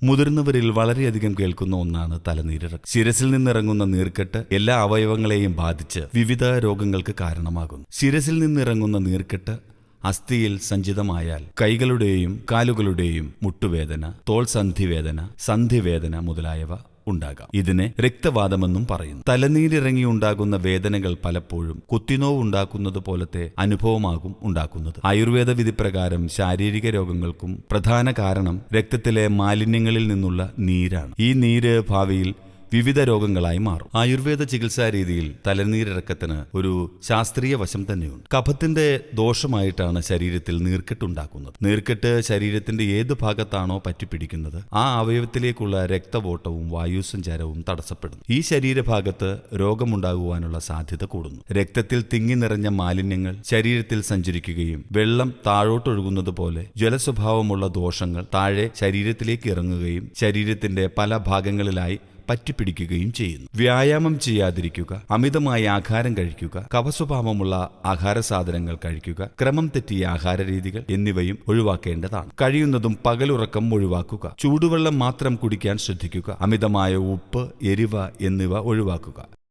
മുതിർന്നവരിൽ വളരെയധികം കേൾക്കുന്ന ഒന്നാണ് തലനീരിറക്കം. ശിരസിൽ നിന്നിറങ്ങുന്ന നീർക്കെട്ട് എല്ലാ അവയവങ്ങളെയും ബാധിച്ച് വിവിധ രോഗങ്ങൾക്ക് കാരണമാകുന്നു. ശിരസിൽ നിന്നിറങ്ങുന്ന നീർക്കെട്ട് അസ്ഥിയിൽ സഞ്ചിതമായാൽ കൈകളുടെയും കാലുകളുടെയും മുട്ടുവേദന, തോൾ സന്ധിവേദന മുതലായവ ഉണ്ടാകാം. ഇതിനെ രക്തവാതമെന്നും പറയുന്നു. തലനീരിറങ്ങിയുണ്ടാകുന്ന വേദനകൾ പലപ്പോഴും കുത്തിനോവ് ഉണ്ടാക്കുന്നത് പോലത്തെ അനുഭവമാകും ഉണ്ടാക്കുന്നത്. ആയുർവേദ വിധിപ്രകാരം ശാരീരിക രോഗങ്ങൾക്കും പ്രധാന കാരണം രക്തത്തിലെ മാലിന്യങ്ങളിൽ നിന്നുള്ള നീരാണ്. ഈ നീര് ഭാവിയിൽ വിവിധ രോഗങ്ങളായി മാറും. ആയുർവേദ ചികിത്സാ രീതിയിൽ തലനീരിറക്കത്തിന് ഒരു ശാസ്ത്രീയ വശം തന്നെയുണ്ട്. കഫത്തിന്റെ ദോഷമായിട്ടാണ് ശരീരത്തിൽ നീർക്കെട്ടുണ്ടാക്കുന്നത്. നീർക്കെട്ട് ശരീരത്തിന്റെ ഏതു ഭാഗത്താണോ പറ്റിപ്പിടിക്കുന്നത് ആ അവയവത്തിലേക്കുള്ള രക്തവോട്ടവും വായുസഞ്ചാരവും തടസ്സപ്പെടുന്നു. ഈ ശരീരഭാഗത്ത് രോഗമുണ്ടാകുവാനുള്ള സാധ്യത കൂടുന്നു. രക്തത്തിൽ തിങ്ങി നിറഞ്ഞ മാലിന്യങ്ങൾ ശരീരത്തിൽ സഞ്ചരിക്കുകയും വെള്ളം താഴോട്ടൊഴുകുന്നത് പോലെ ജലസ്വഭാവമുള്ള ദോഷങ്ങൾ താഴെ ശരീരത്തിലേക്ക് ഇറങ്ങുകയും ശരീരത്തിന്റെ പല ഭാഗങ്ങളിലായി പറ്റിപ്പിടിക്കുകയും ചെയ്യുന്നു. വ്യായാമം ചെയ്യാതിരിക്കുക, അമിതമായ ആഹാരം കഴിക്കുക, കഫസ്വഭാവമുള്ള ആഹാര സാധനങ്ങൾ കഴിക്കുക, ക്രമം തെറ്റിയ ആഹാര രീതികൾ എന്നിവയും ഒഴിവാക്കേണ്ടതാണ്. കഴിയുന്നതും പകലുറക്കം ഒഴിവാക്കുക. ചൂടുവെള്ളം മാത്രം കുടിക്കാൻ ശ്രദ്ധിക്കുക. അമിതമായ ഉപ്പ്, എരിവ് എന്നിവ ഒഴിവാക്കുക.